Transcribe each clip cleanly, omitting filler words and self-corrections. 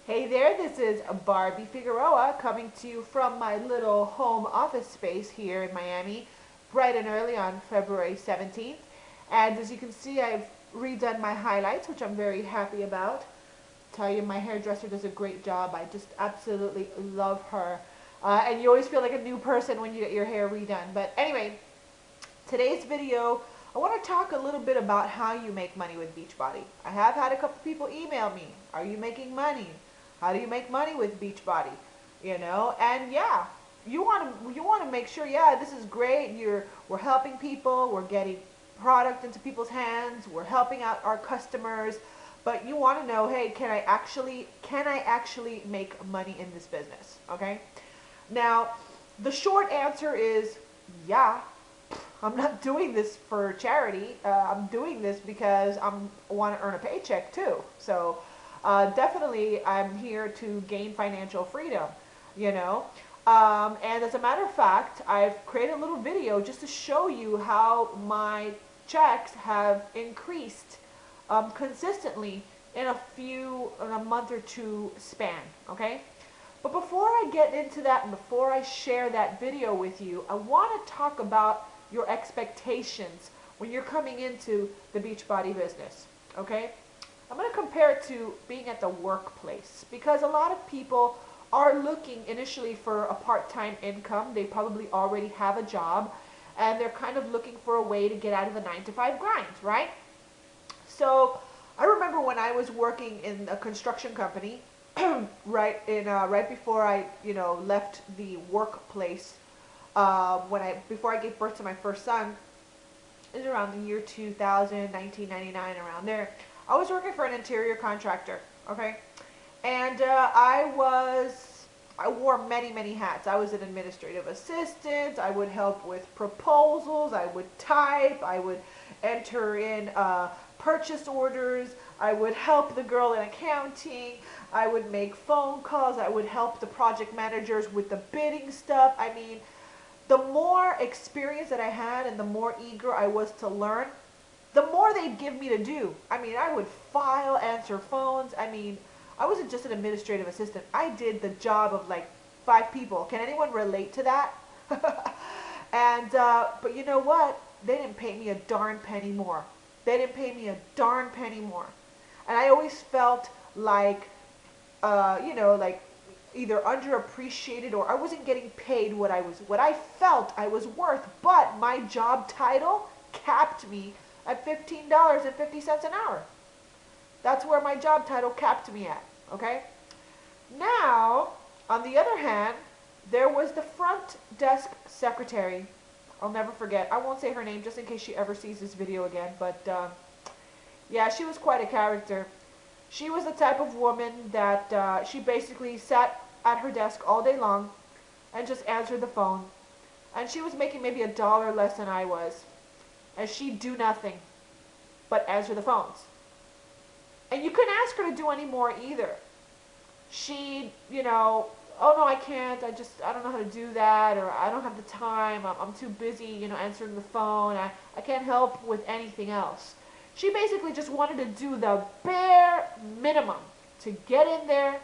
Hey there, this is Barbie Figueroa coming to you from my little home office space here in Miami, bright and early on February 17th. And as you can see, I've redone my highlights, which I'm very happy about. Tell you, my hairdresser does a great job. I just absolutely love her. And you always feel like a new person when you get your hair redone. But anyway, today's video, I want to talk a little bit about how you make money with Beachbody. I have had a couple people email me, are you making money? How do you make money with Beachbody? And yeah, you want to make sure, yeah, this is great. We're helping people, we're getting product into people's hands, we're helping out our customers, but you want to know, hey, can I actually make money in this business? Okay? Now, the short answer is yeah. I'm not doing this for charity. I'm doing this because I want to earn a paycheck too. So definitely I'm here to gain financial freedom, you know. And as a matter of fact, I've created a little video just to show you how my checks have increased consistently in a month or two span, okay? But before I get into that and before I share that video with you, I want to talk about your expectations when you're coming into the Beachbody business, okay? I'm going to compare it to being at the workplace because a lot of people are looking initially for a part-time income. They probably already have a job and they're kind of looking for a way to get out of the 9-to-5 grind, right? So I remember when I was working in a construction company, right before I left the workplace, before I gave birth to my first son, it was around the year 2000, 1999, around there. I was working for an interior contractor, okay, and I wore many hats. I was an administrative assistant. I would help with proposals. I would type. I would enter in purchase orders. I would help the girl in accounting. I would make phone calls. I would help the project managers with the bidding stuff. I mean, the more experience that I had and the more eager I was to learn, the more they'd give me to do. I mean, I would file, answer phones. I mean, I wasn't just an administrative assistant. I did the job of like 5 people. Can anyone relate to that? But you know what? They didn't pay me a darn penny more. They didn't pay me a darn penny more. And I always felt like, like either underappreciated or I wasn't getting paid what I felt I was worth. But my job title capped me at $15.50 an hour. That's where my job title capped me at, okay? Now, on the other hand, there was the front desk secretary. I'll never forget. I won't say her name just in case she ever sees this video again, but yeah, she was quite a character. She was the type of woman that she basically sat at her desk all day long and just answered the phone. And she was making maybe $1 less than I was. And she'd do nothing but answer the phones. And you couldn't ask her to do any more either. She'd, oh no, I can't, I don't know how to do that, or I don't have the time, I'm too busy, answering the phone, I can't help with anything else. She basically just wanted to do the bare minimum to get in there,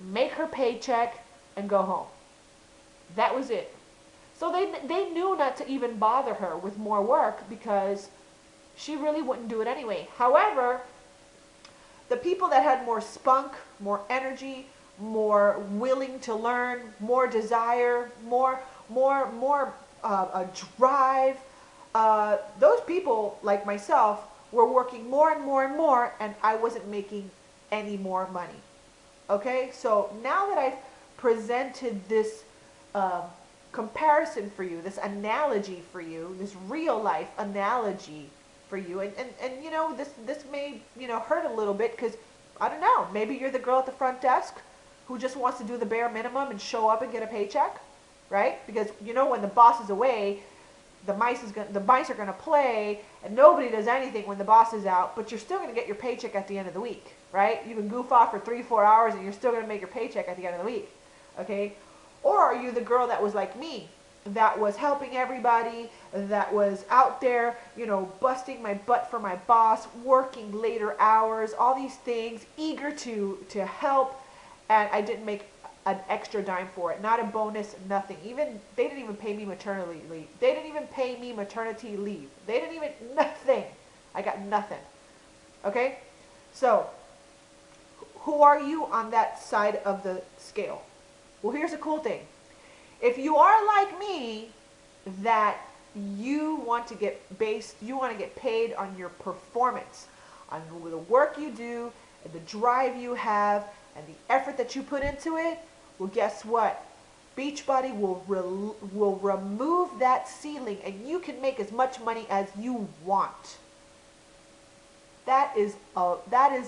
make her paycheck, and go home. That was it. So they knew not to even bother her with more work because she really wouldn't do it anyway. However, the people that had more spunk, more energy, more willing to learn, more desire, more drive, those people like myself were working more and more, and I wasn't making any more money. Okay, so now that I've presented this comparison for you, this analogy for you, this real life analogy for you, and this may hurt a little bit because I don't know, maybe you're the girl at the front desk who just wants to do the bare minimum and show up and get a paycheck, right? Because when the boss is away, the mice are gonna play, and nobody does anything when the boss is out, but you're still gonna get your paycheck at the end of the week, right? You can goof off for 3-4 hours and you're still gonna make your paycheck at the end of the week, okay? Or are you the girl that was like me, that was helping everybody, that was out there, busting my butt for my boss, working later hours, all these things, eager to help, and I didn't make an extra dime for it. Not a bonus, nothing. Even they didn't even pay me maternity leave. They didn't even pay me maternity leave. They didn't even nothing. I got nothing. Okay? So, who are you on that side of the scale? Well, here's the cool thing. If you are like me, that you want to get paid on your performance, on the work you do, and the drive you have, and the effort that you put into it, well, guess what? BeachBody will remove that ceiling, and you can make as much money as you want. That is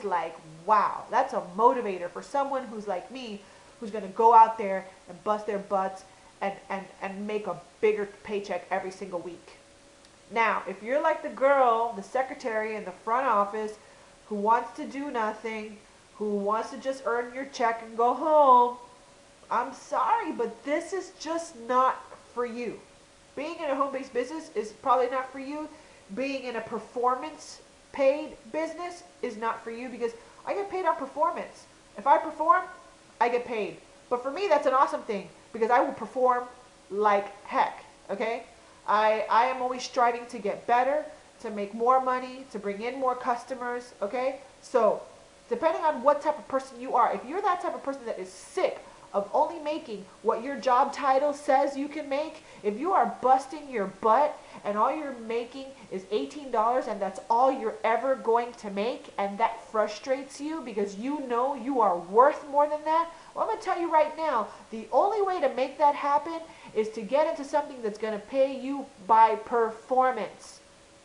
like, wow. That's a motivator for someone who's like me, who's going to go out there and bust their butts and make a bigger paycheck every single week. Now, if you're like the girl, the secretary in the front office, who wants to do nothing, who wants to just earn your check and go home, I'm sorry, but this is just not for you. Being in a home-based business is probably not for you. Being in a performance-paid business is not for you, because I get paid on performance. If I perform, I get paid. But for me, that's an awesome thing, because I will perform like heck, okay? I am always striving to get better, to make more money, to bring in more customers, okay? So, depending on what type of person you are, if you're that type of person that is sick of only making what your job title says you can make, if you are busting your butt and all you're making is $18 and that's all you're ever going to make, and that frustrates you because you know you are worth more than that, well, I'm going to tell you right now, the only way to make that happen is to get into something that's going to pay you by performance.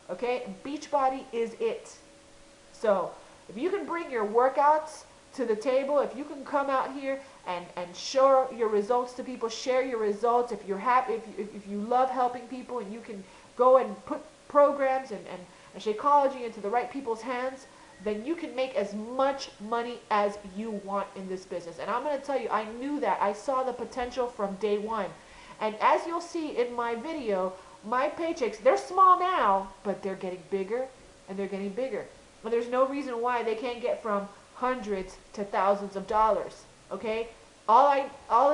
Okay? And BeachBody is it. So, if you can bring your workouts to the table, if you can come out here and show your results to people, share your results, if you're happy, if you love helping people, and you can go and put programs and Shakeology into the right people's hands, then you can make as much money as you want in this business. And I'm going to tell you, I knew that. I saw the potential from day one. And as you'll see in my video, my paychecks, they're small now, but they're getting bigger and they're getting bigger. And there's no reason why they can't get from hundreds to thousands of dollars, okay? All it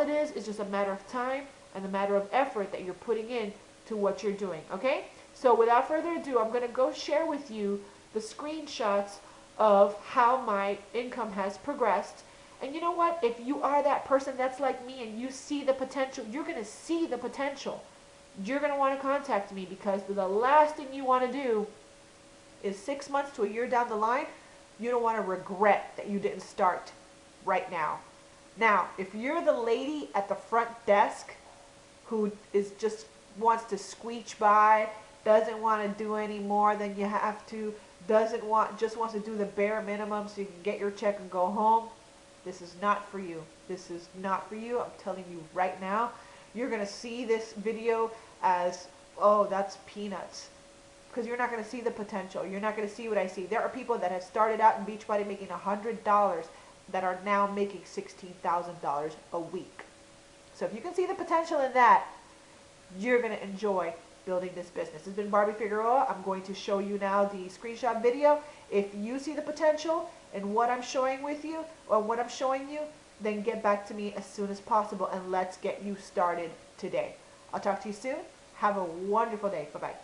is just a matter of time and a matter of effort that you're putting in to what you're doing, okay? So without further ado, I'm going to go share with you the screenshots of how my income has progressed. And you know what? If you are that person that's like me and you see the potential, you're going to see the potential. You're going to want to contact me, because the last thing you want to do is 6 months to a year down the line, you don't want to regret that you didn't start right now. Now, if you're the lady at the front desk who is just wants to squeak by, doesn't want to do any more than you have to, just wants to do the bare minimum so you can get your check and go home, this is not for you. This is not for you. I'm telling you right now. You're going to see this video as, oh, that's peanuts. Because you're not going to see the potential. You're not going to see what I see. There are people that have started out in BeachBody making $100 that are now making $16,000 a week. So if you can see the potential in that, you're going to enjoy building this business. This has been Barbie Figueroa. I'm going to show you now the screenshot video. If you see the potential in what I'm showing with you, or what I'm showing you, then get back to me as soon as possible and let's get you started today. I'll talk to you soon. Have a wonderful day. Bye-bye.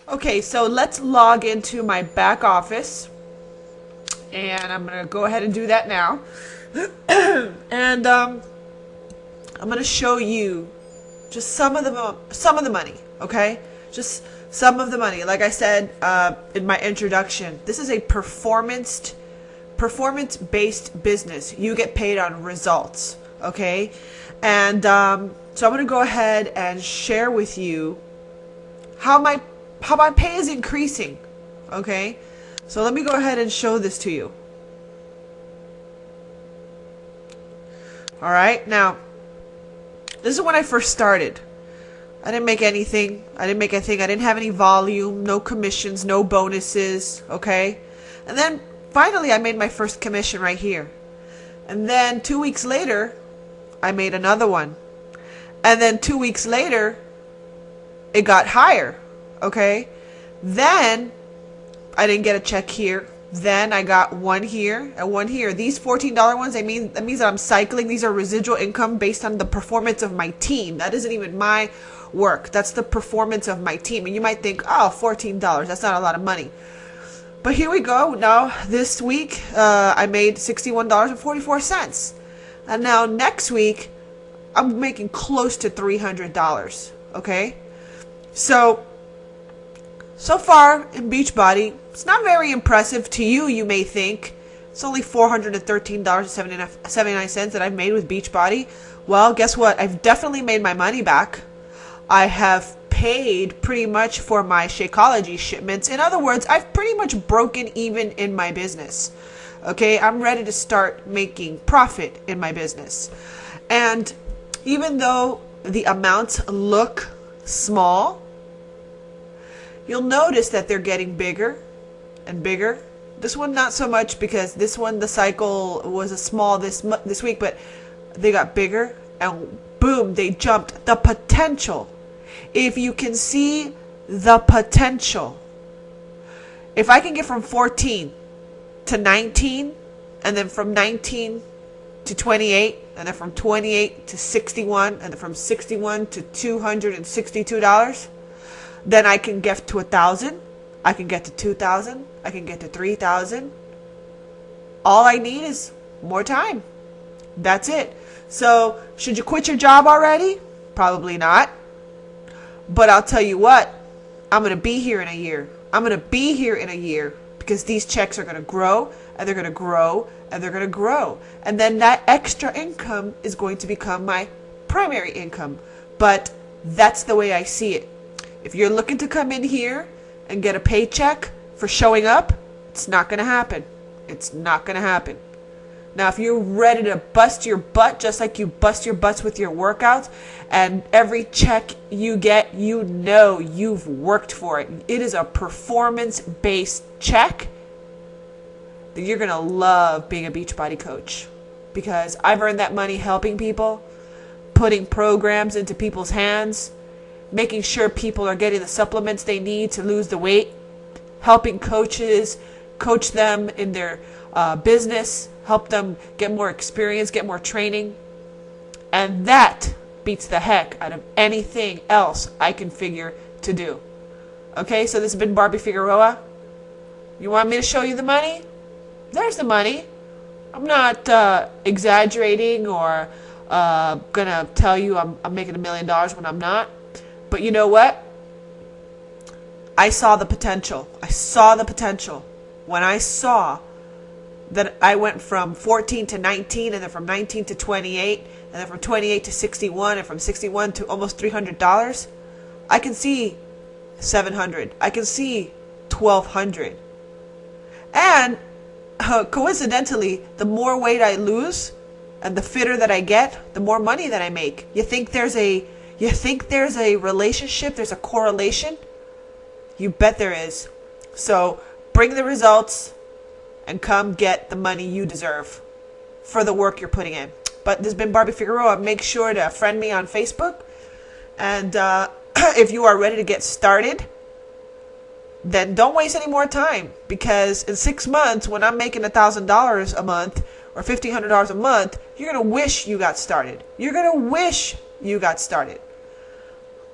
Okay, so let's log into my back office, and I'm going to go ahead and do that now. And I'm going to show you just some of the money, okay? Just some of the money. Like I said in my introduction, this is a performance-based business. You get paid on results, okay? And so I'm going to go ahead and share with you how my pay is increasing, okay? So let me go ahead and show this to you. All right, now, this is when I first started. I didn't make anything. I didn't have any volume, no commissions, no bonuses, okay? And then finally I made my first commission right here. And then 2 weeks later, I made another one. And then 2 weeks later, it got higher, okay? Then I didn't get a check here. Then I got one here and one here. These $14 ones, that means that I'm cycling. These are residual income based on the performance of my team. That isn't even my work. That's the performance of my team. And you might think, oh, $14, that's not a lot of money. But here we go. Now, this week, I made $61.44. And now next week, I'm making close to $300. Okay? So far in Beachbody, it's not very impressive to you, you may think. It's only $413.79 that I've made with Beachbody. Well, guess what? I've definitely made my money back. I have paid pretty much for my Shakeology shipments. In other words, I've pretty much broken even in my business. Okay, I'm ready to start making profit in my business. And even though the amounts look small, you'll notice that they're getting bigger and bigger. This one not so much, because this one, the cycle was a small this week, but they got bigger and boom, they jumped. The potential. If you can see the potential. If I can get from 14 to 19, and then from 19 to 28, and then from 28 to 61, and then from 61 to $262, then I can get to 1,000. I can get to 2,000. I can get to 3,000. All I need is more time. That's it. So, should you quit your job already? Probably not. But I'll tell you what, I'm going to be here in a year. I'm going to be here in a year because these checks are going to grow, and they're going to grow, and they're going to grow. And then that extra income is going to become my primary income. But that's the way I see it. If you're looking to come in here and get a paycheck for showing up, it's not going to happen. It's not going to happen. Now, if you're ready to bust your butt just like you bust your butts with your workouts, and every check you get, you know you've worked for it. It is a performance-based check. Then you're going to love being a Beachbody coach, because I've earned that money helping people, putting programs into people's hands, making sure people are getting the supplements they need to lose the weight, helping coaches coach them in their business, help them get more experience, get more training. And that beats the heck out of anything else I can figure to do. Okay, so this has been Barbie Figueroa. You want me to show you the money? There's the money. I'm not exaggerating or gonna tell you I'm making $1 million when I'm not. But you know what? I saw the potential. I saw the potential when I saw that I went from 14 to 19, and then from 19 to 28, and then from 28 to 61, and from 61 to almost $300. I can see 700. I can see 1,200. And coincidentally, the more weight I lose and the fitter that I get, the more money that I make. You think there's a relationship, there's a correlation? You bet there is. So bring the results and come get the money you deserve for the work you're putting in. But this has been Barbie Figueroa. Make sure to friend me on Facebook. And if you are ready to get started, then don't waste any more time. Because in 6 months, when I'm making $1,000 a month or $1,500 a month, you're going to wish you got started. You're going to wish you got started.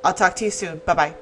I'll talk to you soon. Bye-bye.